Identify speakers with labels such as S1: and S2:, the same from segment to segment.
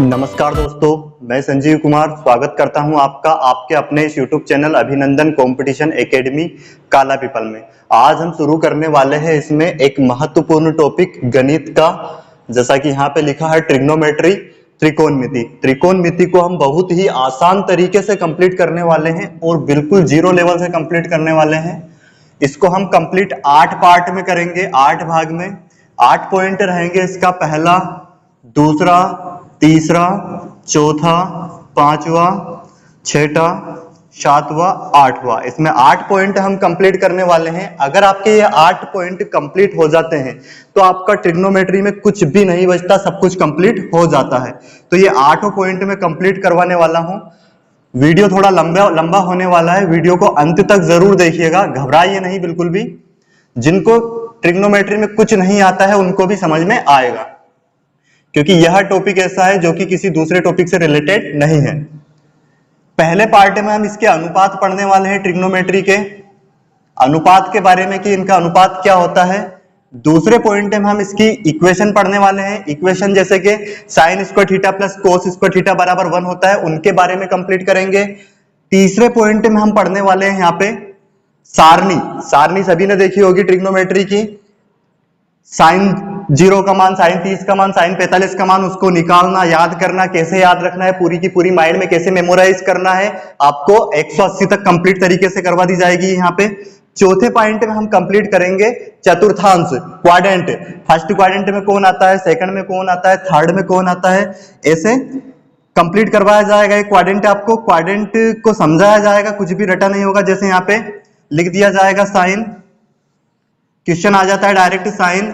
S1: नमस्कार दोस्तों, मैं संजीव कुमार स्वागत करता हूं आपका आपके अपने इस YouTube चैनल अभिनंदन कंपटीशन एकेडमी काला पीपल में। आज हम शुरू करने वाले हैं इसमें एक महत्वपूर्ण टॉपिक गणित का, जैसा कि यहाँ पे लिखा है ट्रिग्नोमेट्री, त्रिकोणमिति। त्रिकोणमिति को हम बहुत ही आसान तरीके से कंप्लीट करने वाले हैं और बिल्कुल जीरो लेवल से कंप्लीट करने वाले हैं। इसको हम कंप्लीट 8 पार्ट में करेंगे, 8 भाग में। 8 पॉइंट रहेंगे इसका, पहला, दूसरा, तीसरा, चौथा, पांचवा, छठा, सातवां, आठवां। इसमें 8 पॉइंट हम कंप्लीट करने वाले हैं। अगर आपके ये 8 पॉइंट कंप्लीट हो जाते हैं तो आपका ट्रिग्नोमेट्री में कुछ भी नहीं बचता, सब कुछ कंप्लीट हो जाता है। तो ये 8 पॉइंट में कंप्लीट करवाने वाला हूं। वीडियो थोड़ा लंबा होने वाला है, वीडियो को अंत तक जरूर देखिएगा, घबराइए नहीं बिल्कुल भी। जिनको ट्रिग्नोमेट्री में कुछ नहीं आता है उनको भी समझ में आएगा, क्योंकि यह टॉपिक ऐसा है जो कि किसी दूसरे टॉपिक से रिलेटेड नहीं है। पहले पार्ट में हम इसके अनुपात पढ़ने वाले हैं, ट्रिग्नोमेट्री के अनुपात के बारे में कि इनका अनुपात क्या होता है। दूसरे पॉइंट में हम इसकी इक्वेशन पढ़ने वाले हैं, इक्वेशन जैसे कि sign square theta plus cos square theta बराबर 1 होता है, उनके बारे में कंप्लीट करेंगे। तीसरे पॉइंट में हम पढ़ने वाले हैं यहाँ पे सारणी। सारणी सभी ने देखी होगी ट्रिग्नोमेट्री की। साइन 0 का मान, साइन 30 का मान, साइन 45 का मान, उसको निकालना, याद करना, कैसे याद रखना है, पूरी की पूरी माइंड में कैसे मेमोराइज करना है, आपको 180 तक कंप्लीट तरीके से करवा दी जाएगी यहाँ पे। चौथे पॉइंट में हम कंप्लीट करेंगे चतुर्थांश, क्वाड्रेंट। फर्स्ट क्वाड्रेंट में कौन आता है, सेकंड में कौन आता है, थर्ड में कौन आता है, ऐसे कंप्लीट करवाया जाएगा। एक क्वाड्रेंट आपको, क्वाड्रेंट को समझाया जाएगा, कुछ भी रटा नहीं होगा। जैसे यहाँ पे लिख दिया जाएगा साइन, क्वेश्चन आ जाता है डायरेक्ट, साइन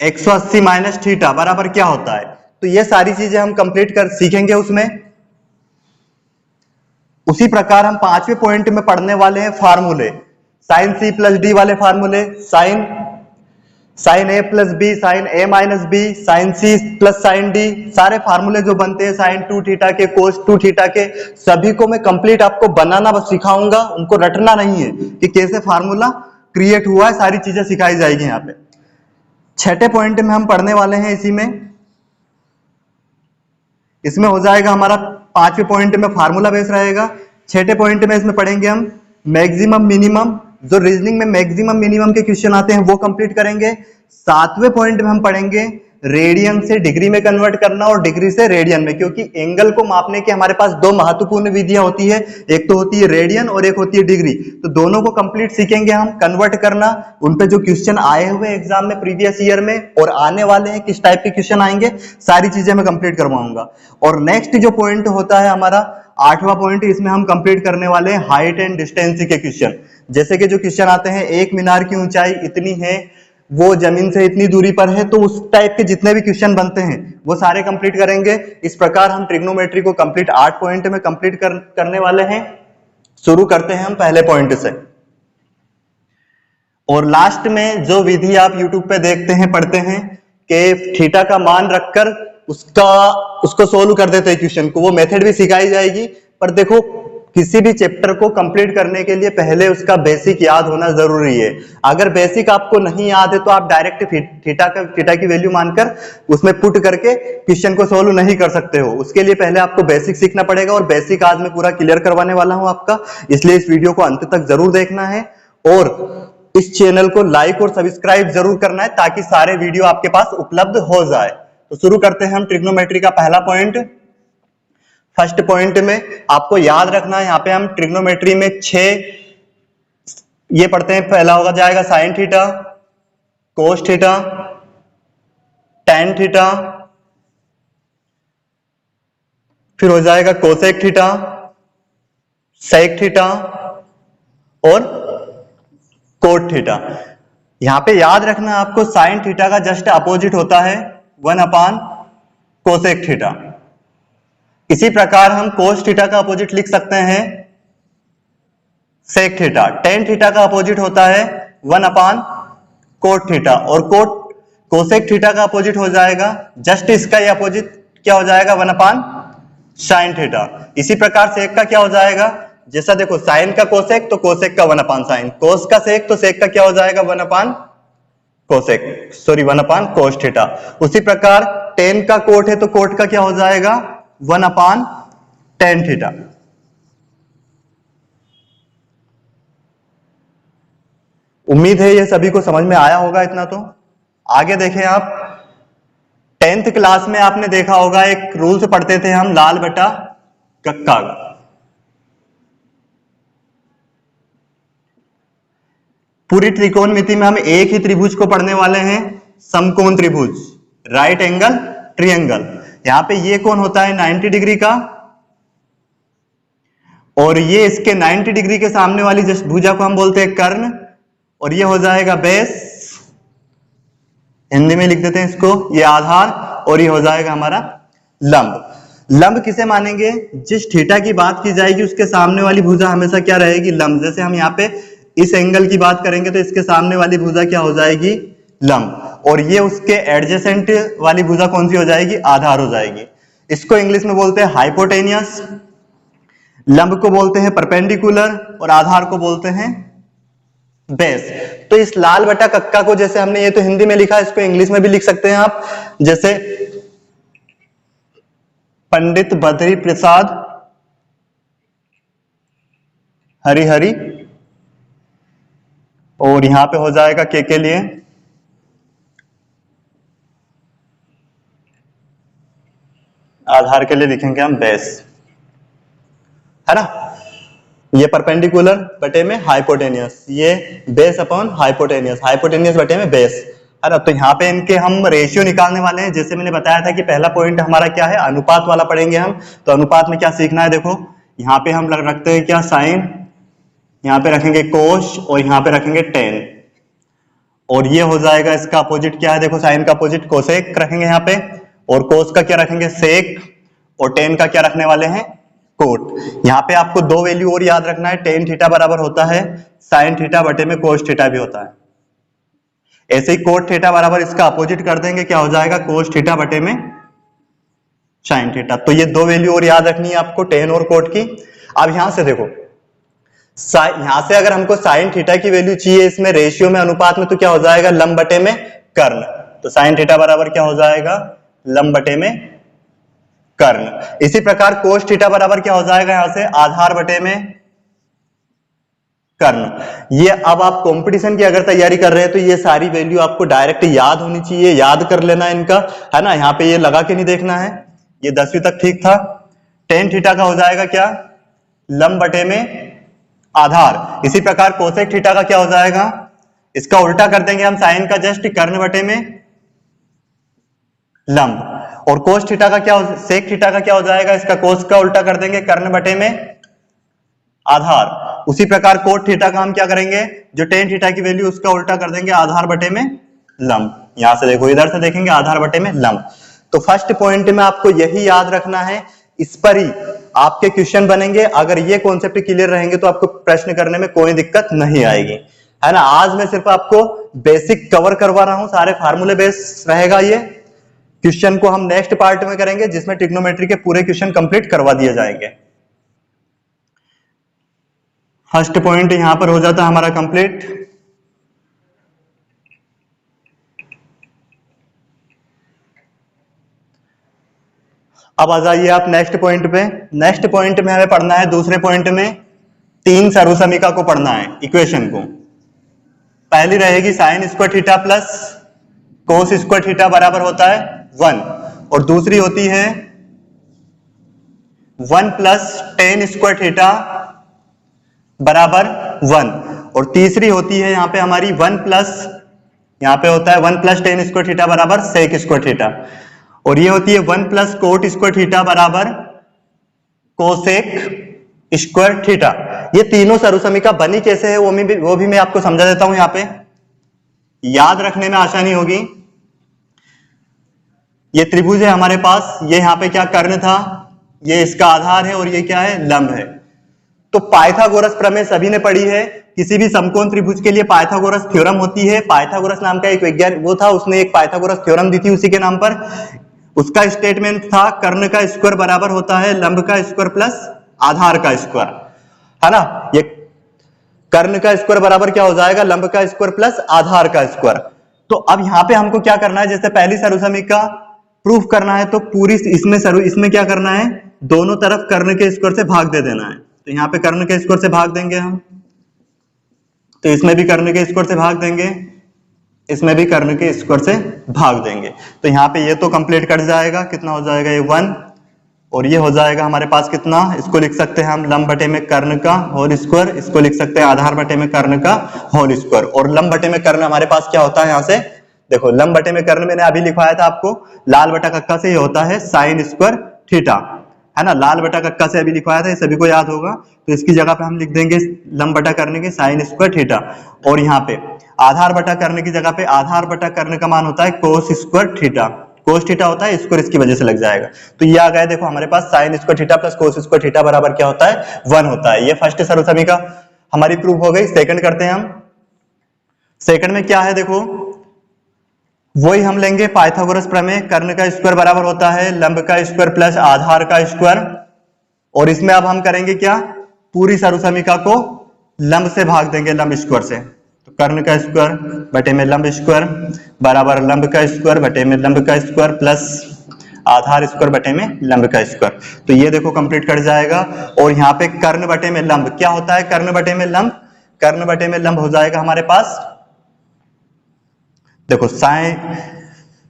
S1: 180 माइनस थीटा बराबर क्या होता है। तो ये सारी चीजें हम कंप्लीट कर सीखेंगे उसमें। उसी प्रकार हम 5वें पॉइंट में पढ़ने वाले हैं फार्मूले, साइन सी प्लस डी वाले फार्मूले, sine A plus B, sine A minus B, sine C plus sine D, सारे फार्मूले जो बनते हैं साइन 2 थीटा के, कोस 2 थीटा के, सभी को मैं कंप्लीट आपको बनाना बस सिखाऊंगा, उनको रटना नहीं है कि कैसे फार्मूला क्रिएट हुआ है, सारी चीजें सिखाई जाएगी यहाँ पे। छठे पॉइंट में हम पढ़ने वाले हैं इसी में, इसमें हो जाएगा हमारा 5वें पॉइंट में फार्मूला बेस रहेगा। छठे पॉइंट में इसमें पढ़ेंगे हम मैक्सिमम मिनिमम, जो रीजनिंग में मैक्सिमम मिनिमम के क्वेश्चन आते हैं वो कंप्लीट करेंगे। 7वें पॉइंट में हम पढ़ेंगे रेडियन से डिग्री में कन्वर्ट करना और डिग्री से रेडियन में, क्योंकि एंगल को मापने के हमारे पास 2 महत्वपूर्ण विधियां होती है, एक तो होती है रेडियन और एक होती है डिग्री। तो दोनों को कंप्लीट सीखेंगे हम, कन्वर्ट करना, उन पे जो क्वेश्चन आए हुए एग्जाम में प्रीवियस ईयर में और आने वाले हैं किस टाइप के क्वेश्चन आएंगे, सारी चीजें मैं कंप्लीट करवाऊंगा। और नेक्स्ट जो पॉइंट होता है हमारा 8वां पॉइंट, इसमें हम कंप्लीट करने वाले हैं हाइट एंड डिस्टेंस के क्वेश्चन। जैसे कि जो क्वेश्चन आते हैं, एक मीनार की ऊंचाई इतनी है, वो जमीन से इतनी दूरी पर है, तो उस टाइप के जितने भी क्वेश्चन बनते हैं वो सारे कंप्लीट करेंगे। इस प्रकार हम ट्रिग्नोमेट्री को कंप्लीट 8 पॉइंट में कंप्लीट करने वाले हैं। शुरू करते हैं हम पहले पॉइंट से। और लास्ट में जो विधि आप YouTube पे देखते हैं, पढ़ते हैं कि थीटा का मान रखकर उसको सोल्व कर देते हैं क्वेश्चन को, वो मेथड भी सिखाई जाएगी। पर देखो, किसी भी चैप्टर को कंप्लीट करने के लिए पहले उसका बेसिक याद होना जरूरी है। अगर बेसिक आपको नहीं याद है तो आप डायरेक्ट थीटा की वैल्यू मानकर उसमें पुट करके क्वेश्चन को सोल्व नहीं कर सकते हो। उसके लिए पहले आपको बेसिक सीखना पड़ेगा, और बेसिक आज मैं पूरा क्लियर करवाने वाला हूं आपका, इसलिए इस वीडियो को अंत तक जरूर देखना है और इस चैनल को लाइक और सब्सक्राइब जरूर करना है, ताकि सारे वीडियो आपके पास उपलब्ध हो जाए। तो शुरू करते हैं हम ट्रिग्नोमेट्री का पहला पॉइंट। फर्स्ट पॉइंट में आपको याद रखना है, यहाँ पे हम ट्रिग्नोमेट्री में 6 ये पढ़ते हैं। पहला होगा जाएगा sine theta, cos theta, tan theta, फिर हो जाएगा कोसेक थीटा, सेक थीटा और कोट थीटा। यहां पे याद रखना आपको, साइन थीटा का जस्ट अपोजिट होता है 1 कोसेक थीटा। इसी प्रकार हम कोस थीटा का अपोजिट लिख सकते हैं सेक थीटा। टेन थीटा का अपोजिट होता है 1 कोट थीटा, और कोसेक थीटा का अपोजिट हो जाएगा, जस्ट इसका ये अपोजिट क्या हो जाएगा, 1 साइन थीटा। इसी प्रकार सेक का क्या हो जाएगा, जैसा देखो साइन का कोसेक तो कोसेक का 1 साइन, कोस का सेक तो सेक का क्या हो जाएगा 1 कोसेक, सॉरी 1 cos थीटा। उसी प्रकार tan का कोट है तो कोट का क्या हो जाएगा 1 tan थीटा। उम्मीद है ये सभी को समझ में आया होगा इतना। तो आगे देखें आप, 10th क्लास में आपने देखा होगा एक रूल से पढ़ते थे हम, लाल बटा कक्का। पूरी त्रिकोणमिति में हम एक ही त्रिभुज को पढ़ने वाले हैं, समकोण त्रिभुज, राइट एंगल ट्रायंगल। यहां पे ये कोण होता है 90 डिग्री का, और ये इसके 90 डिग्री के सामने वाली जिस भुजा को हम बोलते हैं कर्ण, और ये हो जाएगा बेस, हिंदी में लिख देते हैं इसको, ये आधार, और ये हो जाएगा हमारा लंब। लंब किसे मानेंगे, जिस थीटा की बात की जाएगी उसके सामने वाली भुजा हमेशा क्या रहेगी, लंब। जैसे हम यहाँ पे इस एंगल की बात करेंगे तो इसके सामने वाली भुजा क्या हो जाएगी, लंब, और ये उसके एडजेसेंट वाली भुजा कौन सी हो जाएगी, आधार हो जाएगी। इसको इंग्लिश में बोलते हैं हाइपोटेनियस, लंब को बोलते हैं परपेंडिकुलर, और आधार को बोलते हैं बेस। तो इस लाल बटा कक्का को, जैसे हमने ये तो हिंदी में लिखा है, इसको इंग्लिश में भी लिख सकते हैं आप, जैसे पंडित बद्री प्रसाद हरिहरि, और यहां पे हो जाएगा के लिए आधार के लिए लिखेंगे हम बेस, है ना। ये परपेंडिकुलर बटे में हाइपोटेनियस, ये बेस अपॉन हाइपोटेनियस, हाइपोटेनियस बटे में बेस, है ना। तो यहाँ पे इनके हम रेशियो निकालने वाले हैं। जैसे मैंने बताया था कि पहला पॉइंट हमारा क्या है, अनुपात वाला पढ़ेंगे हम। तो अनुपात में क्या सीखना है, देखो यहाँ पे हम रखते हैं क्या, साइन, यहाँ पे रखेंगे कोश, और यहाँ पे रखेंगे टेन, और ये हो जाएगा इसका अपोजिट क्या है, देखो साइन का अपोजिट कोसेक रखेंगे यहाँ पे, और कोस का क्या रखेंगे सेक, और टेन का क्या रखने वाले हैं कोट। यहाँ पे आपको दो वैल्यू और याद रखना है, टेन थीटा बराबर होता है साइन थीटा बटे में कोस थीटा भी होता है। ऐसे ही कोट थीटा बराबर इसका अपोजिट कर देंगे, क्या हो जाएगा कोस थीटा बटे में साइन थीटा। तो ये दो वैल्यू और याद रखनी है आपको, टेन और कोट की। अब यहां से देखो, यहां से अगर हमको साइन थीटा की वैल्यू चाहिए इसमें रेशियो में, अनुपात में, तो क्या हो जाएगा लंब बटे में कर्ण। तो साइन थीटा बराबर क्या हो जाएगा, लंब बटे में कर्ण। इसी प्रकार कोस थीटा बराबर क्या हो जाएगा, यहां से आधार बटे में कर्ण। ये अब आप कंपटीशन की अगर तैयारी कर रहे हैं तो ये सारी वैल्यू आपको डायरेक्ट याद होनी चाहिए, याद कर लेना इनका, है ना। यहाँ पे ये लगा के नहीं देखना है, ये 10वीं तक ठीक था। टेन थीटा का हो जाएगा क्या, लंब बटे में आधार। इसी प्रकार कोसेक थीटा का क्या हो जाएगा, इसका उल्टा कर देंगे हम, साइन का जस्ट कर्ण बटे में लंब। और कोस थीटा का क्या, सेक थीटा का क्या हो जाएगा, इसका कोस का उल्टा कर देंगे कर्ण बटे में आधार। उसी प्रकार कोट थीटा का हम क्या करेंगे, जो टेन थीटा की वैल्यू उसका उल्टा कर देंगे आधार बटे में लंब। यहां से देखो, इधर से देखेंगे आधार बटे में लंब। तो फर्स्ट पॉइंट में आपको यही याद रखना है, इस पर ही आपके क्वेश्चन बनेंगे। अगर ये कॉन्सेप्ट क्लियर रहेंगे तो आपको प्रश्न करने में कोई दिक्कत नहीं आएगी, है ना। आज मैं सिर्फ आपको बेसिक कवर करवा रहा हूं, सारे फार्मूले बेस रहेगा ये। क्वेश्चन को हम नेक्स्ट पार्ट में करेंगे जिसमें ट्रिग्नोमेट्री के पूरे क्वेश्चन कंप्लीट करवा दिए जाएंगे। फर्स्ट पॉइंट यहां पर हो जाता है हमारा कंप्लीट। अब आ जाइए आप नेक्स्ट पॉइंट पे। नेक्स्ट पॉइंट में हमें पढ़ना है, दूसरे पॉइंट में तीन सर्वसमीका को पढ़ना है, इक्वेशन को। पहली रहेगी sign square theta plus cos square theta बराबर होता है 1, और दूसरी होती है 1 प्लस टेन स्क्वायर थीटा बराबर 1, और तीसरी होती है यहां पे हमारी 1 प्लस, यहां पे होता है 1 प्लस टेन स्क्वायर थीटा बराबर सेक स्क्वायर थीटा, और ये होती है 1 प्लस कोट स्क्वायर थीटा बराबर कोसेक स्क्वायर थीटा। ये तीनों सर्वसमीका बनी कैसे है वो भी मैं आपको समझा देता हूं, यहां पे याद रखने में आसानी होगी। ये त्रिभुज है हमारे पास, ये यहां पे क्या कर्ण था, ये इसका आधार है, और ये क्या है लंब है। तो पाइथागोरस प्रमेय सभी ने पढ़ी है। किसी भी समकोण त्रिभुज के लिए पाइथागोरस थ्योरम होती है। पाइथागोरस नाम का एक वैज्ञानिक वो था, उसने एक पाइथागोरस थ्योरम दी थी उसी के नाम पर। उसका स्टेटमेंट था कर्ण का स्क्वायर बराबर होता है लंब का स्क्वायर प्लस आधार का स्क्वायर, है ना। ये कर्ण का स्क्वायर बराबर क्या हो जाएगा, लंब का स्क्वायर प्लस आधार का स्क्वायर। तो अब यहाँ पे हमको क्या करना है, जैसे पहली सर्वसमीका प्रूफ करना है तो पूरी इसमें क्या करना है, दोनों तरफ कर्ण के स्क्वायर से भाग दे देना है। तो यहाँ पे कर्ण के स्क्वायर से भाग देंगे हम, तो इसमें भी कर्ण के स्क्वायर से भाग देंगे, इसमें भी कर्ण के स्क्वायर से भाग देंगे। तो यहाँ पे ये तो कंप्लीट कट जाएगा, कितना हो जाएगा ये 1, और ये हो जाएगा हमारे पास कितना, इसको लिख सकते हैं हम लंब बटे में कर्ण का होल स्क्वायर, इसको लिख सकते हैं आधार बटे में कर्ण का होल स्क्वायर। और लंब बटे में कर्ण हमारे पास क्या होता है, यहाँ से देखो लंब बटे में कर्ण मैंने अभी लिखवाया था आपको, लाल बटा कक्का से ये होता है साइन स्क्वायर थीटा, है ना, लाल बटा कक्का से अभी लिखवाया था, ये सभी को याद होगा। तो इसकी जगह पे हम लिख देंगे लंब बटा कर्ण के साइन स्क्वायर थीटा, और यहाँ पे आधार बटा कर्ण की जगह पे आधार बटा कर्ण का मान होता है कोस स्क्वायर थीटा, कोस थीटा होता है, स्क्वायर इसकी वजह से लग जाएगा। तो ये आ गया देखो हमारे पास sine square theta plus cos square theta बराबर क्या होता है, 1 होता है। ये फर्स्ट सर्वसमीका हमारी प्रूफ हो गई। सेकंड करते हैं हम, सेकंड में क्या है देखो, वही हम लेंगे पाइथागोरस प्रमेय, कर्ण का स्क्वायर बराबर होता है लंब का स्क्वायर प्लस आधार का स्क्वायर, और इसमें अब हम करेंगे क्या, पूरी सर्वसमीका को लंब से भाग देंगे, लंब स्क्वायर से। तो कर्ण का स्क्वायर बटे में लंब स्क्वायर बराबर लंब का स्क्वायर बटे में लंब का स्क्वायर प्लस आधार स्क्वायर बटे में लंब का स्क्वायर। तो ये देखो कंप्लीट कर जाएगा। और यहाँ पे कर्ण बटे में लंब क्या होता है, कर्ण बटे में लंब, कर्ण बटे में लंब हो जाएगा हमारे पास, देखो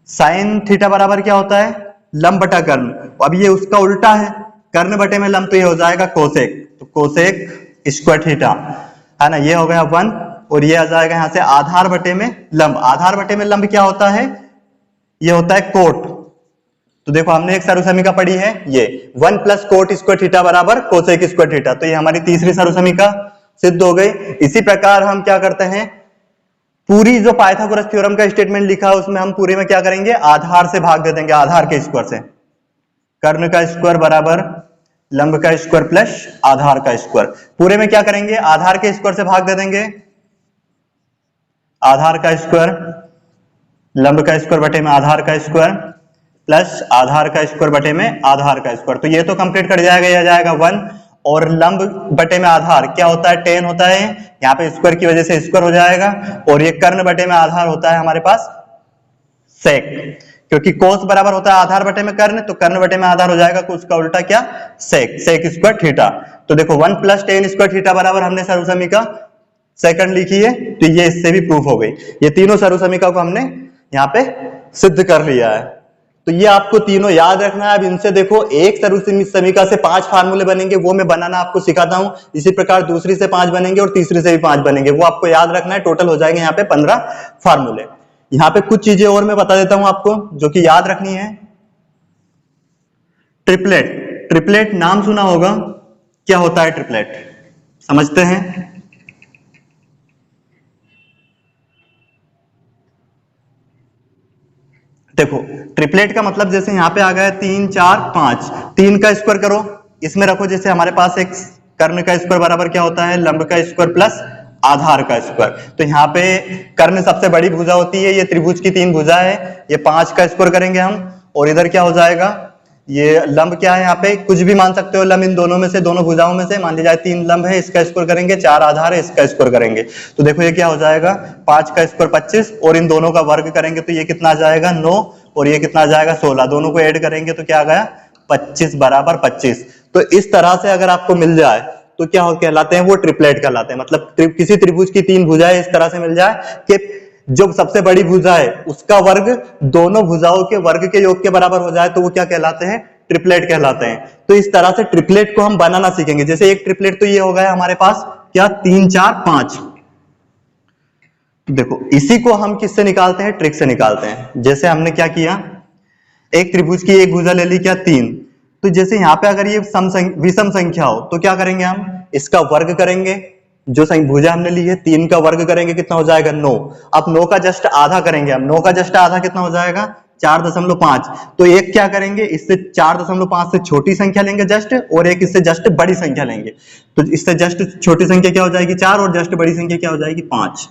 S1: साइन थीटा बराबर क्या होता है, लंब बटा कर्ण। अब ये उसका उल्टा है, कर्ण बटे में लंब, तो ये हो जाएगा कोसेक, तो कोसेक स्क्वायर थीटा, है ना, ये हो गया 1। और ये आ जाएगा यहाँ से आधार बटे में लंब, आधार बटे में लंब क्या होता है, ये होता है कोट। तो देखो हमने एक सर्वसमीका पढ़ी है ये 1 प्लस कोट स्क्वायर थीटा बराबर कोसेक स्क्वायर थीटा, तो ये हमारी तीसरी सर्वसमीका सिद्ध हो गई। इसी प्रकार हम क्या करते हैं, पूरी जो पाइथागोरस थ्योरम का स्टेटमेंट लिखा है उसमें हम पूरे में क्या करेंगे, आधार से भाग दे देंगे, आधार के स्क्वायर से। कर्ण का स्क्वायर बराबर लंब का स्क्वायर प्लस आधार का स्क्वायर, पूरे में क्या करेंगे, आधार के स्क्वायर से भाग दे देंगे, आधार का स्क्वायर लंब का स्क्वायर बटे में आधार का स्क्वायर प्लस आधार का स्क्वायर बटे में आधार का स्क्वायर। तो ये तो कंप्लीट कर जाएगा, ये आ जाएगा 1। और लंब बटे में आधार क्या होता है, tan होता है, यहाँ पे स्क्वायर की वजह से स्क्वायर हो जाएगा। और ये कर्ण बटे में आधार होता है हमारे पास सेक, क्योंकि कोस बराबर होता है आधार बटे में कर्ण, तो कर्ण बटे में आधार हो जाएगा, कोस का उल्टा क्या, सेक, सेक स्क्वायर थीटा। तो देखो 1 प्लस tan स्क्वायर थीटा बराबर हमने सर्वसमीका सेकंड लिखी है, तो ये इससे भी प्रूफ हो गई। ये तीनों सर्वसमीका को हमने यहाँ पे सिद्ध कर लिया है। तो ये आपको तीनों याद रखना है। अब इनसे देखो एक सर्वसमीका से 5 फार्मूले बनेंगे, वो मैं बनाना आपको सिखाता हूं। इसी प्रकार दूसरी से 5 बनेंगे और तीसरी से भी 5 बनेंगे, वो आपको याद रखना है। टोटल हो जाएंगे यहाँ पे 15 फार्मूले। यहाँ पे कुछ चीजें और मैं बता देता हूं आपको जो कि याद रखनी है। ट्रिपलेट, ट्रिपलेट नाम सुना होगा, क्या होता है ट्रिपलेट, समझते हैं। देखो ट्रिपलेट का मतलब जैसे यहाँ पे आ गया 3 4 5, 3 का स्क्वायर करो, इसमें रखो, जैसे हमारे पास एक कर्ण का स्क्वायर बराबर क्या होता है, लंब का स्क्वायर प्लस आधार का स्क्वायर। तो यहाँ पे कर्ण सबसे बड़ी भुजा होती है, ये त्रिभुज की 3 भुजा है, ये 5 का स्क्वायर करेंगे हम। और इधर क्या हो जाएगा, ये लंब क्या है, यहाँ पे कुछ भी मान सकते हो लंब इन दोनों में से, दोनों भुजाओं में से। मान लीजिए 3 लंब है, इसका स्क्वायर करेंगे, 4 आधार है, इसका स्क्वायर करेंगे। तो देखो ये क्या हो जाएगा, 5 का स्क्वायर 25, और इन दोनों का वर्ग करेंगे तो ये कितना आ जाएगा 9, और ये कितना आ जाएगा 16। दोनों को ऐड करेंगे तो क्या आ गया 25 बराबर 25। तो इस तरह से अगर आपको मिल जाए तो क्या कहलाते हैं, वो ट्रिपलेट कहलाते हैं। मतलब किसी त्रिभुज की 3 भुजाएं इस तरह से मिल जाए कि जो सबसे बड़ी भुजा है उसका वर्ग दोनों भुजाओं के वर्ग के योग के बराबर हो जाए, तो वो क्या कहलाते हैं, ट्रिपलेट कहलाते हैं। तो इस तरह से ट्रिपलेट को हम बनाना सीखेंगे। जैसे एक ट्रिपलेट तो ये हो गया हमारे पास क्या, 3 4 5। देखो इसी को हम किससे निकालते हैं, ट्रिक से निकालते हैं। जैसे हमने क्या किया, एक त्रिभुज की एक भुजा ले ली क्या 3, तो जैसे यहाँ पे अगर ये विषम संख्या हो तो क्या करेंगे हम, इसका वर्ग करेंगे। जो भुजा हमने ली है 3 का वर्ग करेंगे, कितना हो जाएगा 9। अब 9 का जस्ट आधा करेंगे हम, 9 का जस्ट आधा कितना हो जाएगा 4.5। तो एक क्या करेंगे, इससे 4.5 से छोटी संख्या लेंगे जस्ट, और एक इससे जस्ट बड़ी संख्या लेंगे। तो इससे जस्ट छोटी संख्या क्या हो जाएगी 4, और जस्ट बड़ी संख्या क्या हो जाएगी 5।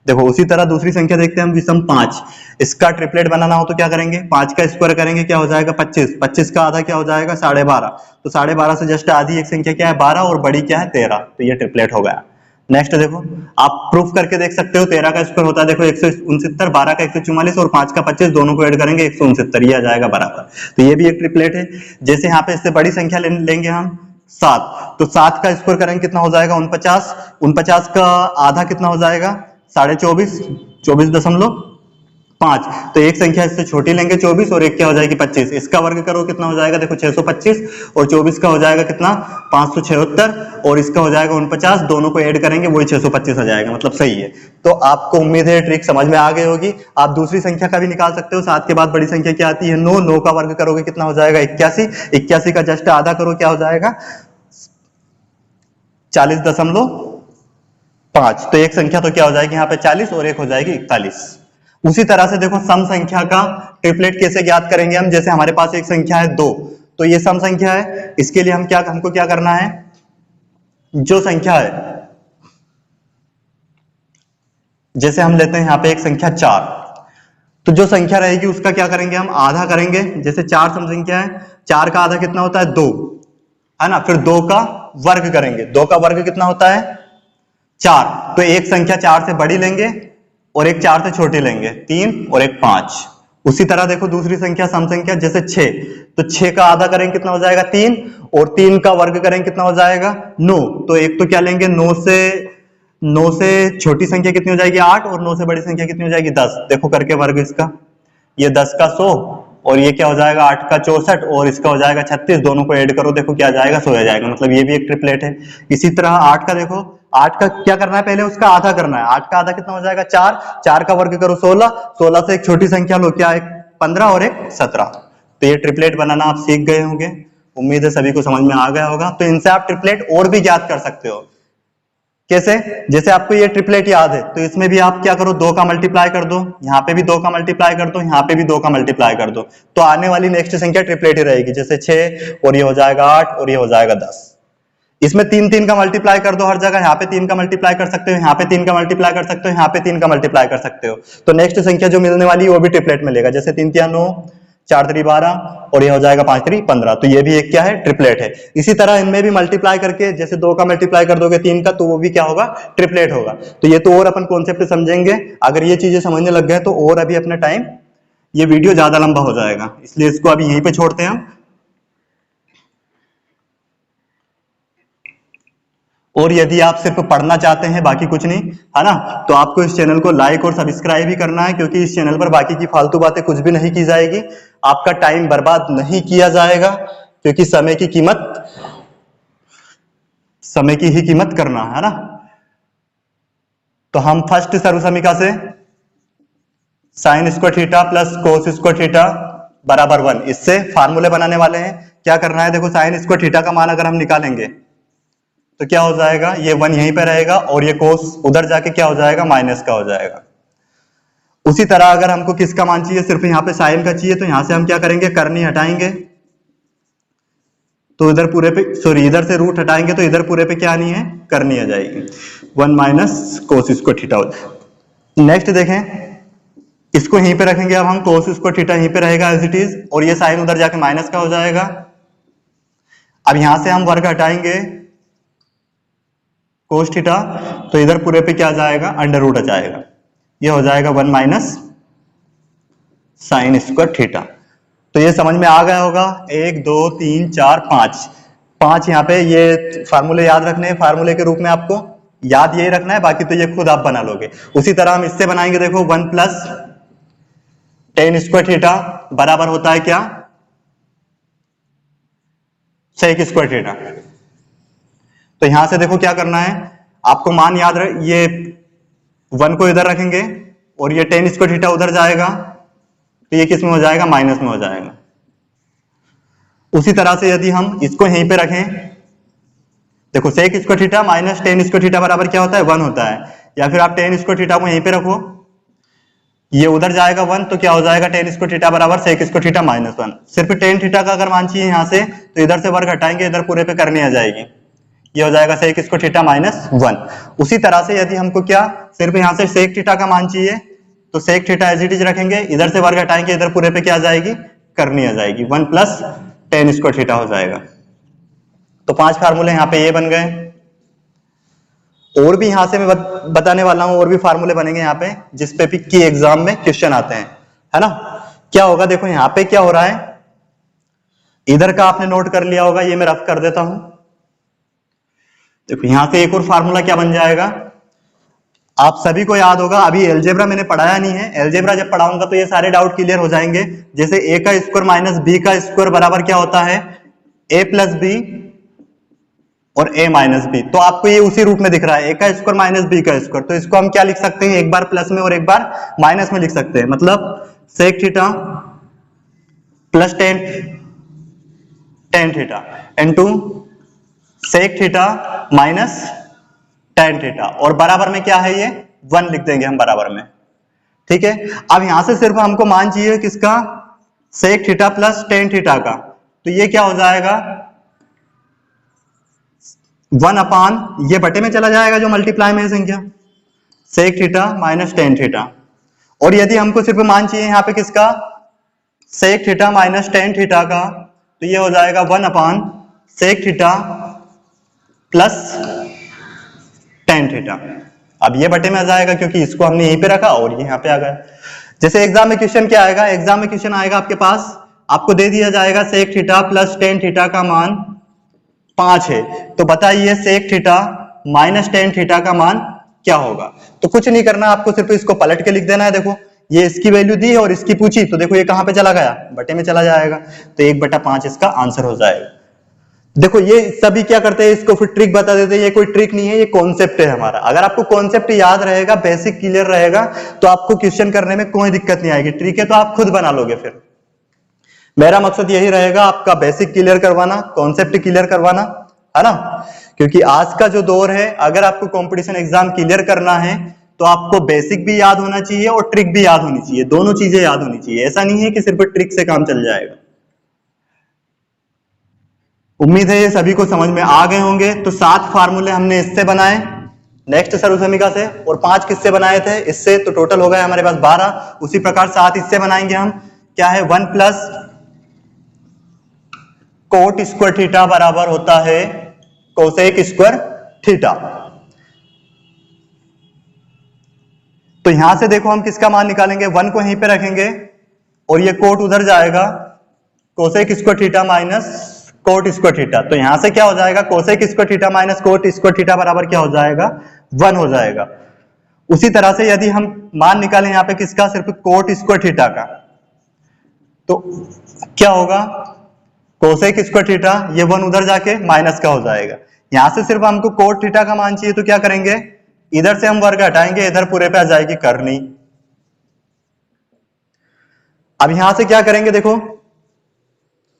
S1: देखो उसी तरह दूसरी संख्या देखते हैं हम, विषम 5। इसका ट्रिपलेट बनाना हो तो क्या करेंगे, 5 का स्क्वायर करेंगे, क्या हो जाएगा 25। 25 का आधा क्या हो जाएगा 12.5। तो 12.5 से जस्ट आधी एक संख्या क्या है 12, और बड़ी क्या है 13। तो ये ट्रिपलेट हो गया। नेक्स्ट देखो, आप प्रूफ करके देख सकते हो। 13 का स्क्वायर होता है देखो 169, 12 का 144 और 5 का 25, दोनों को ऐड करेंगे 169, ये आ जाएगा बराबर। तो ये भी एक ट्रिपलेट है। जैसे यहाँ पे इससे बड़ी संख्या लेंगे हम 7, तो 7 का स्क्वायर करेंगे कितना हो जाएगा 49, 49 का आधा कितना हो जाएगा 24.5, 24.5। तो एक संख्या इससे छोटी लेंगे 24 और एक क्या हो जाएगी 25, इसका वर्ग करो कितना हो जाएगा देखो 625, और 24 का हो जाएगा कितना 576, और इसका हो जाएगा 49, दोनों को ऐड करेंगे वही 625 आ जाएगा, मतलब सही है। तो आपको उम्मीद है ट्रिक समझ में आ गई होगी। आप दूसरी संख्या का भी निकाल सकते हो। 7 के बाद बड़ी संख्या क्या आती है 9, 9 का वर्ग करोगे कितना हो जाएगा 81, 81 का जस्ट आधा करो क्या हो जाएगा 40.5। तो एक संख्या तो क्या हो जाएगी यहाँ पे 40 और एक हो जाएगी 41। उसी तरह से देखो सम संख्या का ट्रिपलेट कैसे ज्ञात करेंगे हम। जैसे हमारे पास एक संख्या है 2, तो ये सम संख्या है। इसके लिए हमको क्या करना है, जो संख्या है, जैसे हम लेते हैं यहाँ पे एक संख्या 4, तो जो संख्या रहेगी उसका क्या करेंगे हम आधा करेंगे। जैसे 4 सम संख्या है, 4 का आधा कितना होता है 2, है ना। फिर 2 का वर्ग करेंगे, 2 का वर्ग कितना होता है 4। तो एक संख्या 4 से बड़ी लेंगे और एक 4 से छोटी लेंगे, 3 और एक 5। उसी तरह देखो दूसरी संख्या सम संख्या जैसे 6, तो 6 का आधा करेंगे कितना हो जाएगा 3, और 3 का वर्ग करेंगे कितना हो जाएगा 9। तो एक तो क्या लेंगे 9 से छोटी संख्या कितनी हो जाएगी 8, और 9 से बड़ी संख्या कितनी हो जाएगी 10। देखो करके वर्ग इसका, ये 10 का 100 और ये क्या हो जाएगा 8 का 64 और इसका हो जाएगा 36, दोनों को ऐड करो देखो क्या आ जाएगा 100 आ जाएगा, मतलब ये भी एक ट्रिपलेट है। इसी तरह 8 का देखो, 8 का क्या करना है पहले उसका आधा करना है। 8 का आधा कितना हो जाएगा 4, 4 का वर्ग करो 16, 16 से एक छोटी संख्या लो क्या एक 15 और एक 17। तो ये ट्रिपलेट बनाना आप सीख गए होंगे, उम्मीद है सभी को समझ में आ गया होगा। तो इनसे आप ट्रिपलेट और भी ज्ञात कर सकते हो। कैसे, जैसे आपको ये ट्रिपलेट याद है तो इसमें भी आप क्या करो 2 का मल्टीप्लाई कर दो, यहाँ पे भी 2 का मल्टीप्लाई कर दो, यहाँ पे भी 2 का मल्टीप्लाई कर दो, तो आने वाली नेक्स्ट संख्या ट्रिपलेट ही रहेगी। जैसे 6 और ये हो जाएगा 8 और ये हो जाएगा 10। इसमें 3 3 का मल्टीप्लाई कर दो हर जगह, यहाँ पे 3 का मल्टीप्लाई कर सकते हो, यहाँ पे 3 का मल्टीप्लाई कर सकते हो, यहाँ पे 3 का मल्टीप्लाई कर सकते हो। तो नेक्स्ट संख्या जो मिलने वाली है वो भी ट्रिपलेट मिलेगा। जैसे 3 3 9, 4 3 12 और ये हो जाएगा 5 3 15। तो ये भी एक क्या है ट्रिपलेट है। इसी तरह इनमें भी मल्टीप्लाई करके जैसे 2 का मल्टीप्लाई कर दोगे 3 का, तो वो भी क्या होगा ट्रिपलेट होगा। तो ये तो और अपन कॉन्सेप्ट समझेंगे। अगर ये चीजें समझने लग गए तो और अभी अपना टाइम, ये वीडियो ज्यादा लंबा हो जाएगा, इसलिए इसको अभी यहीं पे छोड़ते हैं हम। और यदि आप सिर्फ पढ़ना चाहते हैं बाकी कुछ नहीं, है ना, तो आपको इस चैनल को लाइक और सब्सक्राइब ही करना है, क्योंकि इस चैनल पर बाकी की फालतू बातें कुछ भी नहीं की जाएगी। आपका टाइम बर्बाद नहीं किया जाएगा, क्योंकि समय की ही कीमत करना है ना। तो हम फर्स्ट सर्वसमीका से sign square theta plus cos square theta बराबर 1, इससे फार्मूले बनाने वाले हैं। क्या करना है देखो, साइन स्क्वायर थीटा का मान अगर हम निकालेंगे तो क्या हो जाएगा, ये 1 यहीं पे रहेगा और ये कोस उधर जाके क्या हो जाएगा माइनस का हो जाएगा। उसी तरह अगर हमको किसका मान चाहिए, सिर्फ यहाँ पे साइन का चाहिए, तो यहां से हम क्या करेंगे करनी हटाएंगे, तो इधर पूरे पे सॉरी इधर से रूट हटाएंगे तो इधर पूरे पे क्या आनी है करनी आ जाएगी, 1 minus cos square theta. Next देखें, इसको यहीं पे रखेंगे अब हम, कोस स्क्वायर थीटा यहीं पे रहेगा एज इट इज, और ये साइन उधर जाके माइनस का हो जाएगा। अब यहां से हम वर्ग हटाएंगे कोस थीटा, तो इधर पूरे पे क्या जाएगा अंडर रूट आ जाएगा, ये हो जाएगा 1 माइनस साइन स्क्वायर थीटा। तो ये समझ में आ गया होगा। 1 2 3 4 5 यहाँ पे ये फार्मूले याद रखने हैं, फार्मूले के रूप में आपको याद यही रखना है, बाकी तो ये खुद आप बना लोगे। उसी तरह हम इससे बनाएंगे, देखो 1 प्लस टेन स्क्वायर थीटा बराबर होता है क्या सेक स्क्वायर थीटा। तो यहां से देखो क्या करना है, आपको मान याद रहे, ये 1 को इधर रखेंगे और ये टेन स्क्वायर थीटा उधर जाएगा, तो ये किस में हो जाएगा माइनस में हो जाएगा। उसी तरह से यदि हम इसको यहीं पे रखें, देखो sec square theta minus tan square theta बराबर क्या होता है 1 होता है, या फिर आप टेन स्क्वायर थीटा को यहीं पे रखो, ये उधर जाएगा 1, तो क्या हो जाएगा टेन स्क्वायर थीटा बराबर सेक स्क्वायर थीटा माइनस 1। सिर्फ टेन थीटा का अगर मान चाहिए यहां से, तो इधर से वर्ग हटाएंगे, इधर पूरे पे करनी आ जाएगी, ये हो जाएगा सेक स्क्वायर थीटा माइनस 1। उसी तरह से यदि हमको क्या सिर्फ यहां से सेक थीटा का मान चाहिए, तो sec theta as it is रखेंगे, इधर से वर्ग हटाएंगे, इधर पूरे पे क्या आ जाएगी करनी आ जाएगी, 1 प्लस टेन स्क्वायर थीटा हो जाएगा। तो 5 फार्मूले यहाँ पे ये बन गए। और भी यहां से मैं बताने वाला हूं, और भी फार्मूले बनेंगे यहाँ पे जिसपे भी की एग्जाम में क्वेश्चन आते हैं, है ना। क्या होगा, देखो यहाँ पे क्या हो रहा है, इधर का आपने नोट कर लिया होगा, ये मैं रफ कर देता हूं। देखो यहां से एक और फार्मूला क्या बन जाएगा, आप सभी को याद होगा, अभी एलजेब्रा मैंने पढ़ाया नहीं है, एलजेब्रा जब पढ़ाऊंगा तो ये सारे डाउट क्लियर हो जाएंगे। जैसे a का स्क्वायर माइनस b का स्क्वायर बराबर क्या होता है, a प्लस बी और a माइनस बी। तो आपको ये उसी रूप में दिख रहा है, a का स्क्वायर माइनस b का स्क्वायर, तो इसको हम क्या लिख सकते हैं, एक बार प्लस में और एक बार माइनस में लिख सकते हैं। मतलब sec theta plus tan theta into sec theta minus tan theta, और बराबर में क्या है, ये 1 लिख देंगे हम बराबर में, ठीक है। अब यहां से सिर्फ हमको मान चाहिए किसका, sec theta plus tan theta का, तो ये क्या हो जाएगा 1 अपान, ये बटे में चला जाएगा जो मल्टीप्लाई में है संख्या, sec theta minus tan theta. और यदि हमको सिर्फ मान चाहिए यहाँ पे किसका, sec theta minus tan theta का, तो ये हो जाएगा 1 upon sec theta plus tan theta. अब ये बटे में आ जाएगा क्योंकि इसको हमने यहीं पे रखा और ये यहाँ पे आ गया। जैसे एग्जाम में क्वेश्चन क्या आएगा, एग्जाम में क्वेश्चन आएगा आपके पास, आपको दे दिया जाएगा sec theta plus tan theta का मान 5 है, तो बताइए sec theta minus tan theta का मान क्या होगा। तो कुछ नहीं करना, आपको सिर्फ इसको पलट के लिख देना है। देखो ये इसकी वैल्यू दी है और इसकी पूछी, तो देखो ये कहां पे चला गया, बटे में चला जाएगा, तो 1/5 इसका आंसर हो जाएगा। देखो ये सभी क्या करते हैं, इसको फिर ट्रिक बता देते हैं, ये कोई ट्रिक नहीं है, ये कॉन्सेप्ट है हमारा। अगर आपको कॉन्सेप्ट याद रहेगा, बेसिक क्लियर रहेगा, तो आपको क्वेश्चन करने में कोई दिक्कत नहीं आएगी। ट्रिक है तो आप खुद बना लोगे। फिर मेरा मकसद यही रहेगा, आपका बेसिक क्लियर करवाना, कॉन्सेप्ट क्लियर करवाना, है ना। क्योंकि आज का जो दौर है, अगर आपको कंपटीशन एग्जाम क्लियर करना है तो आपको बेसिक भी याद होना चाहिए और ट्रिक भी याद होनी चाहिए, दोनों चीजें याद होनी चाहिए। ऐसा नहीं है कि सिर्फ ट्रिक से काम चल जाएगा। उम्मीद है ये सभी को समझ में आ गए होंगे। तो 7 फार्मूले हमने इससे बनाए, नेक्स्ट सर्वसमीका से, और 5 किससे बनाए थे, इससे। तो टोटल हो गए हमारे पास 12। उसी प्रकार 7 इससे बनाएंगे हम। क्या है, 1 प्लस कोट स्क्वायर थीटा बराबर होता है कोसेक स्क्वायर थीटा। तो यहां से देखो हम किसका मान निकालेंगे, 1 को यहीं पे रखेंगे और ये कोट उधर जाएगा, cosec square theta minus coat square theta. तो यहां से क्या हो जाएगा, cosec square theta minus coat square theta बराबर क्या हो जाएगा, 1 हो जाएगा। उसी तरह से यदि हम मान निकालें यहाँ पे किसका, सिर्फ कोट स्क्वायर थीटा का, तो क्या होगा, कोसेक स्क्वायर थीटा, ये 1 उधर जाके माइनस का हो जाएगा। यहां से सिर्फ हमको कोट थीटा का मान चाहिए, तो क्या करेंगे, इधर से हम वर्ग हटाएंगे, इधर पूरे पे आ जाएगी करनी। अब यहां से क्या करेंगे, देखो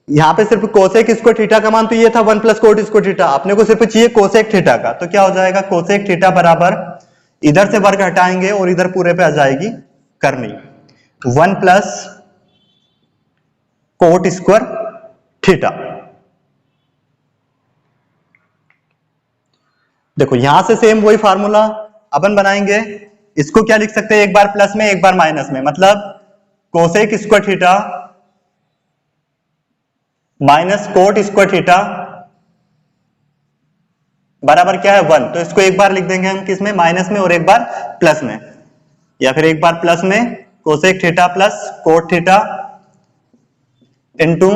S1: यहां पे सिर्फ कोसेक स्क्वायर थीटा का मान तो ये था 1 प्लस कोट स्क्वायर थीटा, अपने को सिर्फ चाहिए कोसेक थीटा का, तो क्या हो जाएगा, कोसेक थीटा बराबर, इधर से वर्ग हटाएंगे और इधर पूरे पे आ जाएगी करनी, 1 प्लस कोट स्क्वायर थीटा। देखो यहां से सेम वही फार्मूला अपन बनाएंगे, इसको क्या लिख सकते हैं, एक बार प्लस में एक बार माइनस में, मतलब cosec square theta minus coat square theta बराबर क्या है, 1। तो इसको एक बार लिख देंगे हम किस में, माइनस में, और एक बार प्लस में, या फिर एक बार प्लस में cosec theta plus cot theta into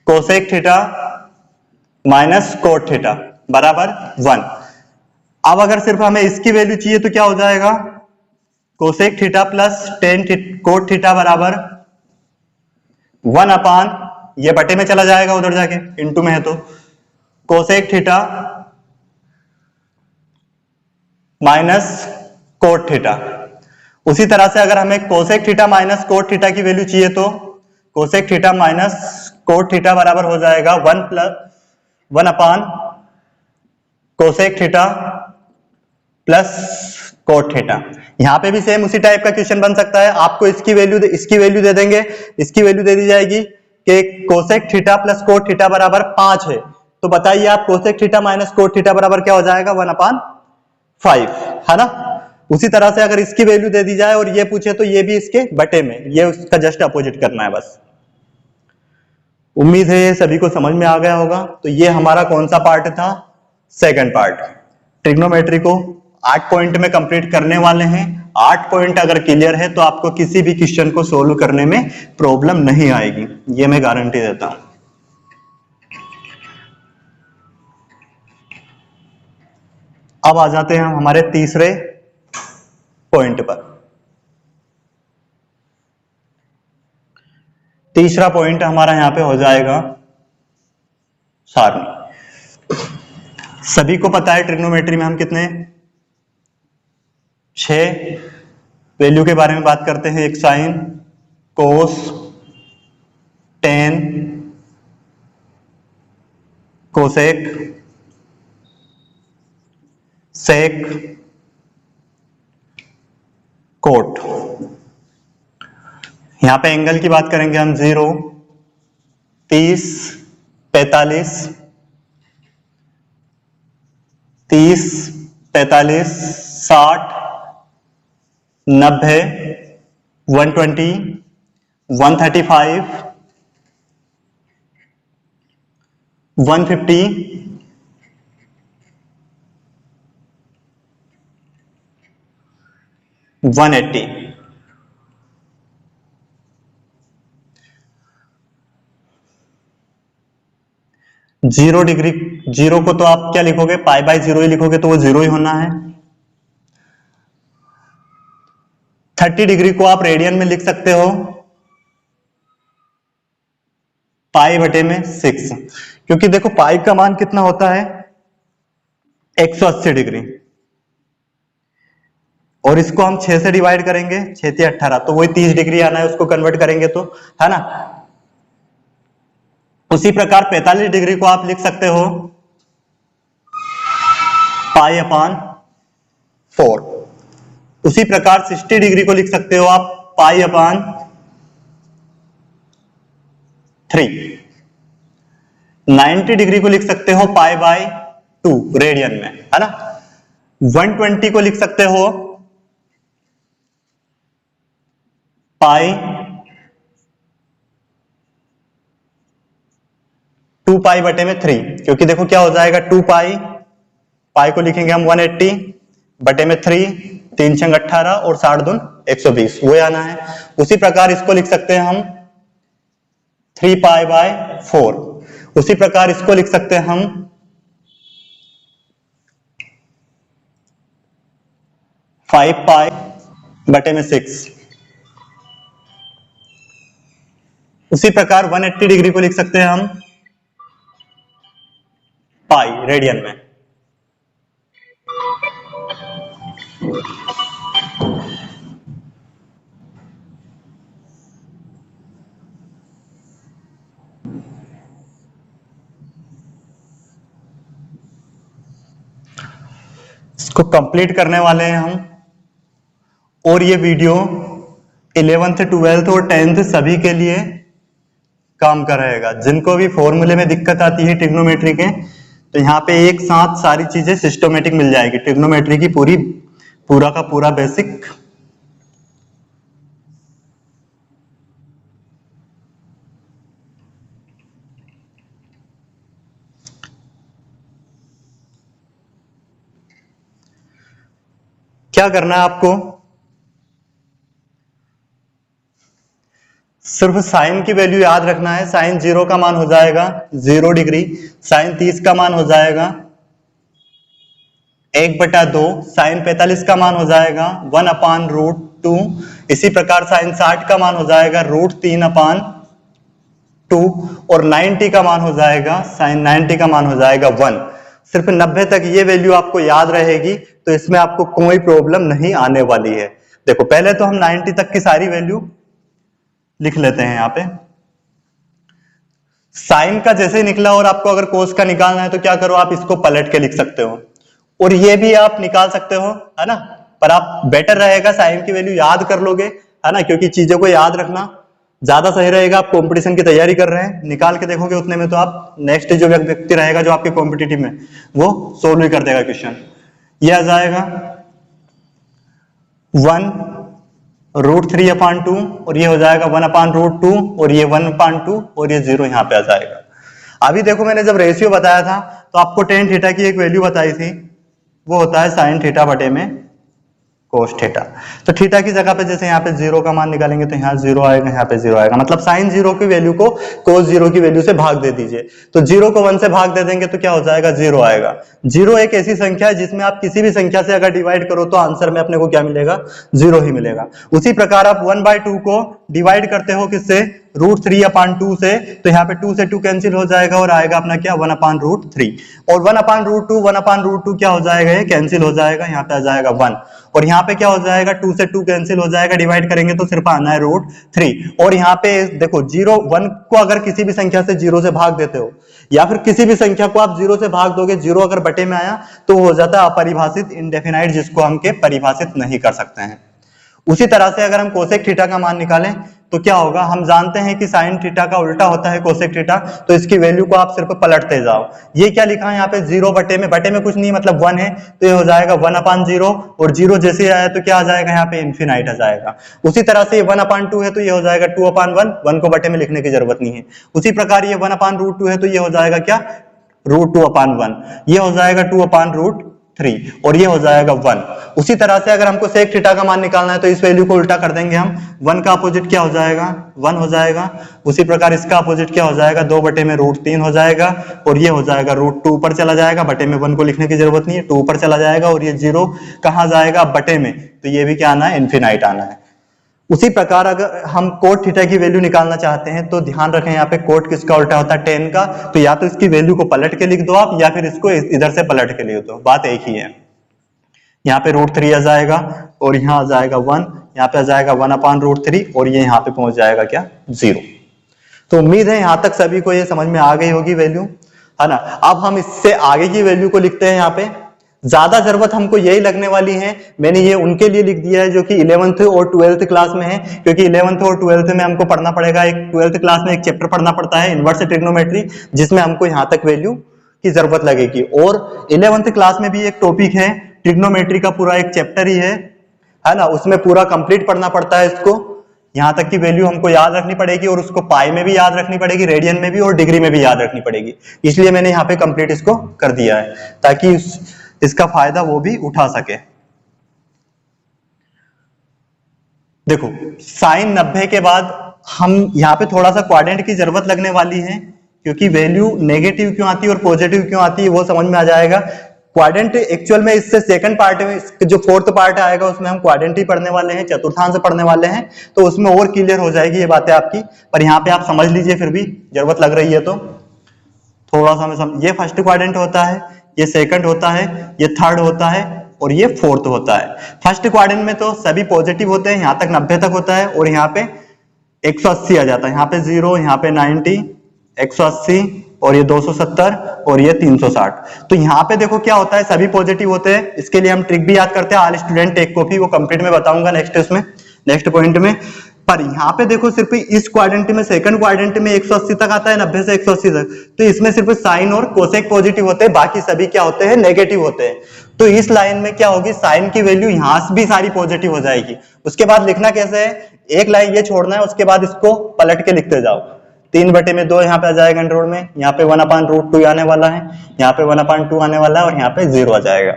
S1: cosec theta minus cot theta बराबर 1। अब अगर सिर्फ हमें इसकी वैल्यू चाहिए तो क्या हो जाएगा, cosec theta plus ten coat theta बराबर 1 अपान, ये बटे में चला जाएगा उधर जाके, इंटू में है तो cosec theta minus cot theta. उसी तरह से अगर हमें cosec theta minus cot theta की वैल्यू चाहिए तो cosec theta minus cot theta बराबर हो जाएगा 1 upon cosec theta plus cot theta. यहां पे भी सेम उसी टाइप का क्वेश्चन बन सकता है, आपको इसकी वैल्यू दे देंगे, इसकी वैल्यू दे दी जाएगी कि cosec theta plus cot theta बराबर 5 है, तो बताइए आप cosec theta minus cot theta बराबर क्या हो जाएगा, 1/5, है ना। उसी तरह से अगर इसकी वैल्यू दे दी जाए और ये पूछे तो ये भी इसके बटे में, ये उसका जस्ट अपोजिट करना है बस। उम्मीद है सभी को समझ में आ गया होगा। तो ये हमारा कौन सा पार्ट था, सेकंड पार्ट। ट्रिग्नोमेट्री को 8 पॉइंट में कंप्लीट करने वाले हैं। 8 पॉइंट अगर क्लियर है तो आपको किसी भी क्वेश्चन को सोल्व करने में प्रॉब्लम नहीं आएगी, ये मैं गारंटी देता हूं। अब आ जाते हैं हम हमारे तीसरे पॉइंट पर। तीसरा पॉइंट हमारा यहां पे हो जाएगा सारणी। सभी को पता है ट्रिग्नोमेट्री में हम कितने 6 वैल्यू के बारे में बात करते हैं। एक साइन, कोस, टेन, कोसेक, सेक, कोट। यहां पे एंगल की बात करेंगे हम 0, 30, 45, 30, 45, 60, 90, 120, 135, 150, 180। जीरो डिग्री, जीरो को तो आप क्या लिखोगे, पाई बाय 0 ही लिखोगे, तो वो 0 ही होना है। 30 डिग्री को आप रेडियन में लिख सकते हो पाई बटे में 6, क्योंकि देखो पाई का मान कितना होता है 180 डिग्री, और इसको हम 6 से डिवाइड करेंगे, 6 से 18, तो वही 30 डिग्री आना है, उसको कन्वर्ट करेंगे तो, है ना। उसी प्रकार 45 डिग्री को आप लिख सकते हो पाई अपान 4। उसी प्रकार 60 डिग्री को लिख सकते हो आप पाई अपान 3। 90 डिग्री को लिख सकते हो पाई बाय 2 रेडियन में, है ना। 120 को लिख सकते हो पाई 2 पाई बटे में 3, क्योंकि देखो क्या हो जाएगा 2 पाई, पाई को लिखेंगे हम 180 बटे में 3, 3 छंग 18 और 60 दून 120, वो आना है। उसी प्रकार इसको लिख सकते हैं हम 3 पाई बाय 4। उसी प्रकार इसको लिख सकते हैं हम 5 पाई बटे में 6। उसी प्रकार 180 डिग्री को लिख सकते हैं हम पाई रेडियन में। इसको कंप्लीट करने वाले हैं हम, और ये वीडियो 11th 12th और 10th सभी के लिए काम का रहेगा। जिनको भी फॉर्मूले में दिक्कत आती है ट्रिग्नोमेट्री के, तो यहाँ पे एक साथ सारी चीजें सिस्टमेटिक मिल जाएगी, ट्रिग्नोमेट्री की पूरा का पूरा बेसिक। क्या करना है आपको, सिर्फ साइन की वैल्यू याद रखना है। साइन 0 का मान हो जाएगा 0 डिग्री, साइन 30 का मान हो जाएगा 1/2, साइन 45 का मान हो जाएगा 1/√2। इसी प्रकार साइन 60 का मान हो जाएगा √3/2, और 90 का मान हो जाएगा, साइन 90 का मान हो जाएगा 1। सिर्फ 90 तक ये वैल्यू आपको याद रहेगी, तो इसमें आपको कोई प्रॉब्लम नहीं आने वाली है। देखो पहले तो हम 90 तक की सारी वैल्यू लिख लेते हैं। यहाँ पे साइन का जैसे निकला, और आपको अगर कोस का निकालना है तो क्या करो, आप इसको पलट के लिख सकते हो, और ये भी आप निकाल सकते हो, है ना। पर आप बेटर रहेगा साइन की वैल्यू याद कर लोगे, है ना, क्योंकि चीजों को याद रखना ज्यादा सही रहेगा। आप कंपटीशन की तैयारी कर रहे हैं, निकाल के देखोगे उतने में तो आप नेक्स्ट जो व्यक्ति रहेगा जो आपके कॉम्पिटिटिव में, वो सोल्व ही कर देगा क्वेश्चन। ये आ जाएगा 1√3/2, और ये हो जाएगा 1/√2, और ये 1/2, और ये 0 यहाँ पे आ जाएगा। अभी देखो मैंने जब रेशियो बताया था तो आपको टेन थीटा की एक वैल्यू बताई थी वो होता है साइन थीटा बटे में कोस थीटा। तो थीटा की जगह पे जैसे यहाँ पे 0 का मान निकालेंगे तो यहाँ 0 आएगा, यहाँ पे 0 आएगा, मतलब साइन 0 की वैल्यू को कोस 0 की वैल्यू से भाग दे दीजिए। तो 0 को 1 से भाग दे देंगे तो क्या हो जाएगा, 0 आएगा। 0 एक ऐसी संख्या है जिसमें आप किसी भी संख्या से अगर डिवाइड करो तो आंसर में अपने को क्या मिलेगा, 0 ही मिलेगा। उसी प्रकार आप 1/2 को डिवाइड करते हो किससे, √3/2 से, तो यहाँ पे 2 से 2 कैंसिल हो जाएगा और आएगा अपना क्या, 1/√3। और 1/√2 1/√2 क्या हो जाएगा, ये कैंसिल हो जाएगा, यहाँ पे आ जाएगा 1। और यहाँ पे क्या हो जाएगा, 2 से 2 कैंसिल हो जाएगा, डिवाइड करेंगे तो सिर्फ आना है √3। और यहाँ पे देखो 1 को अगर किसी भी संख्या से 0 से भाग देते हो या फिर किसी भी संख्या को आप 0 से भाग दोगे, 0 अगर बटे में आया तो हो जाता है अपरिभाषित, इंडेफिनाइट, जिसको हम के परिभाषित नहीं कर सकते हैं। उसी तरह से अगर हम कोसेक थीटा का मान निकालें तो क्या होगा, हम जानते हैं कि साइन थीटा का उल्टा होता है कोसेक थीटा, तो इसकी वैल्यू को आप सिर्फ पलटते जाओ। ये क्या लिखा है यहाँ पे, 0 बटे में कुछ नहीं, मतलब 1 है, तो ये हो जाएगा 1/0, और 0 जैसे आया तो क्या आ जाएगा, यहाँ पे इन्फिनाइट आ जाएगा। उसी तरह से 1/2 है तो ये हो जाएगा 2/1, 1 को बटे में लिखने की जरूरत नहीं है। उसी प्रकार ये 1/√2 है तो ये हो जाएगा क्या, √2/1, ये हो जाएगा 2/√3, और ये हो जाएगा 1। उसी तरह से अगर हमको सेक थीटा का मान निकालना है तो इस वैल्यू को उल्टा कर देंगे हम, 1 का अपोजिट क्या हो जाएगा, 1 हो जाएगा। उसी प्रकार इसका अपोजिट क्या हो जाएगा, 2 बटे में √3 हो जाएगा, और ये हो जाएगा √2 ऊपर चला जाएगा, बटे में 1 को लिखने की जरूरत नहीं है, 2 ऊपर चला जाएगा, और ये 0 कहाँ जाएगा, बटे में, तो ये भी क्या आना है, इन्फिनाइट आना है। उसी प्रकार अगर हम कोट थीटा की वैल्यू निकालना चाहते हैं तो ध्यान रखें, यहाँ पे कोट किसका उल्टा होता है, tan का, तो या तो इसकी वैल्यू को पलट के लिख दो आप, या फिर इसको इधर से पलट के लिख दो, बात एक ही है। यहाँ पे √3 आ जाएगा, और यहाँ आ जाएगा 1, यहाँ पे आ जाएगा 1/√3, और ये यहाँ पे पहुंच जाएगा क्या, 0। तो उम्मीद है यहाँ तक सभी को ये समझ में आ गई होगी वैल्यू, है ना। अब हम इससे आगे की वैल्यू को लिखते हैं। यहाँ पे ज्यादा जरूरत हमको यही लगने वाली है, मैंने ये उनके लिए लिख दिया है जो कि 11th और 12th क्लास में है, क्योंकि 11th और 12th में हमको पढ़ना पड़ेगा, एक 12th क्लास में एक चैप्टर पढ़ना पड़ता है इनवर्स ट्रिग्नोमेट्री, जिसमें हमको यहाँ तक वैल्यू की जरूरत लगेगी। और 11th क्लास में भी एक टॉपिक है ट्रिग्नोमेट्री का, पूरा एक चैप्टर ही है ना, उसमें पूरा कंप्लीट पढ़ना पड़ता है इसको। यहाँ तक की वैल्यू हमको याद रखनी पड़ेगी, और उसको पाई में भी याद रखनी पड़ेगी, रेडियन में भी, और डिग्री में भी याद रखनी पड़ेगी। इसलिए मैंने यहाँ पे कंप्लीट इसको कर दिया है, ताकि इसका फायदा वो भी उठा सके। देखो साइन 90 के बाद हम यहाँ पे थोड़ा सा क्वाड्रेंट की जरूरत लगने वाली है, क्योंकि वैल्यू नेगेटिव क्यों आती है और पॉजिटिव क्यों आती है वो समझ में आ जाएगा। क्वाड्रेंट एक्चुअल में इससे सेकंड पार्ट में, जो 4th पार्ट आएगा उसमें हम क्वाड्रेंट ही पढ़ने वाले हैं, चतुर्थांश पढ़ने वाले हैं, तो उसमें और क्लियर हो जाएगी ये बातें आपकी। पर यहाँ पे आप समझ लीजिए, फिर भी जरूरत लग रही है तो थोड़ा सा ये फर्स्ट क्वाड्रेंट होता है, ये सेकंड होता है, ये थर्ड होता है, और ये 4th होता है। फर्स्ट क्वाड्रेंट में तो सभी पॉजिटिव होते हैं, यहाँ तक 90 तक होता है, और यहाँ पे 180 आ जाता है, यहाँ पे 0, यहाँ पे 90, 180, और ये 270, और ये 360। तो यहाँ पे देखो क्या होता है, सभी पॉजिटिव होते हैं। इसके लिए हम ट्रिक भी याद करते हैं, ऑल स्टूडेंट टेक कॉपी, वो कंप्लीट में बताऊंगा नेक्स्ट पॉइंट में। पर यहाँ पे देखो सिर्फ इस क्वाड्रेंट में, सेकंड क्वाड्रेंट में 180 तक आता है, 90 से 180 तक, तो इसमें सिर्फ साइन और कोसेक पॉजिटिव होते हैं, बाकी सभी क्या होते हैं, नेगेटिव होते हैं। तो इस लाइन में क्या होगी, साइन की वैल्यू यहाँ से भी सारी पॉजिटिव हो जाएगी। उसके बाद लिखना कैसे है, एक लाइन ये छोड़ना है, उसके बाद इसको पलट के लिखते जाओ। 3 बटे में 2 यहाँ पे आ जाएगा कंट्रोल में, यहाँ पे 1/√2 आने वाला है, यहाँ पे 1/2 आने वाला है, और यहाँ पे 0 आ जाएगा।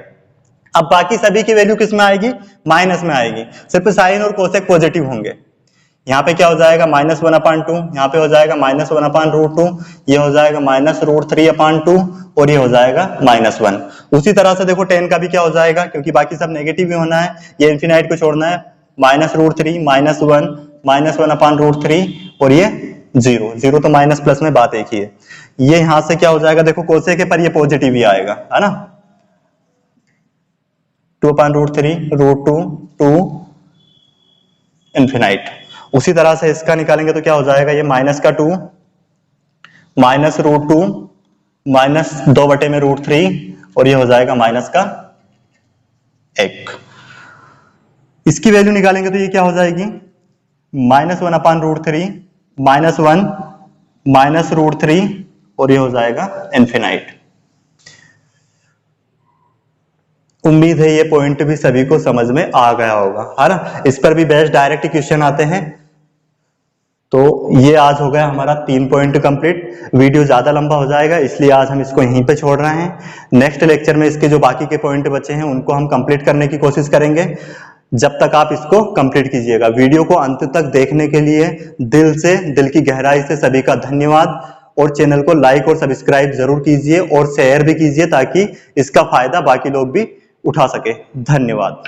S1: अब बाकी सभी की वैल्यू किस में आएगी, माइनस में आएगी, सिर्फ साइन और कोसेक पॉजिटिव होंगे। यहाँ पे क्या हो जाएगा, -1/2, यहाँ पे हो जाएगा -1/√2, ये हो जाएगा -√3/2, और ये हो जाएगा -1। उसी तरह से देखो tan का भी क्या हो जाएगा, क्योंकि बाकी सब नेगेटिव ही होना है, ये इन्फिनाइट को छोड़ना है, -√3, -1, -1/√3, और ये 0 तो माइनस प्लस में बात एक ही है। ये यहां से क्या हो जाएगा, देखो कोसेक के पर ये पॉजिटिव ही आएगा, है ना, 2/√3, √2, 2 इन्फिनाइट। उसी तरह से इसका निकालेंगे तो क्या हो जाएगा, ये -2, -√2, -2 बटे में √3, और ये हो जाएगा -1। इसकी वैल्यू निकालेंगे तो ये क्या हो जाएगी, -1/√3, -1, -√3, और ये हो जाएगा इन्फिनाइट। उम्मीद है ये पॉइंट भी सभी को समझ में आ गया होगा, है ना। इस पर भी बेस्ट डायरेक्ट क्वेश्चन आते हैं। तो ये आज हो गया हमारा 3 पॉइंट कंप्लीट। वीडियो ज़्यादा लंबा हो जाएगा, इसलिए आज हम इसको यहीं पे छोड़ रहे हैं। नेक्स्ट लेक्चर में इसके जो बाकी के पॉइंट बचे हैं उनको हम कंप्लीट करने की कोशिश करेंगे। जब तक आप इसको कंप्लीट कीजिएगा। वीडियो को अंत तक देखने के लिए दिल की गहराई से सभी का धन्यवाद। और चैनल को लाइक और सब्सक्राइब जरूर कीजिए और शेयर भी कीजिए ताकि इसका फायदा बाकी लोग भी उठा सके। धन्यवाद।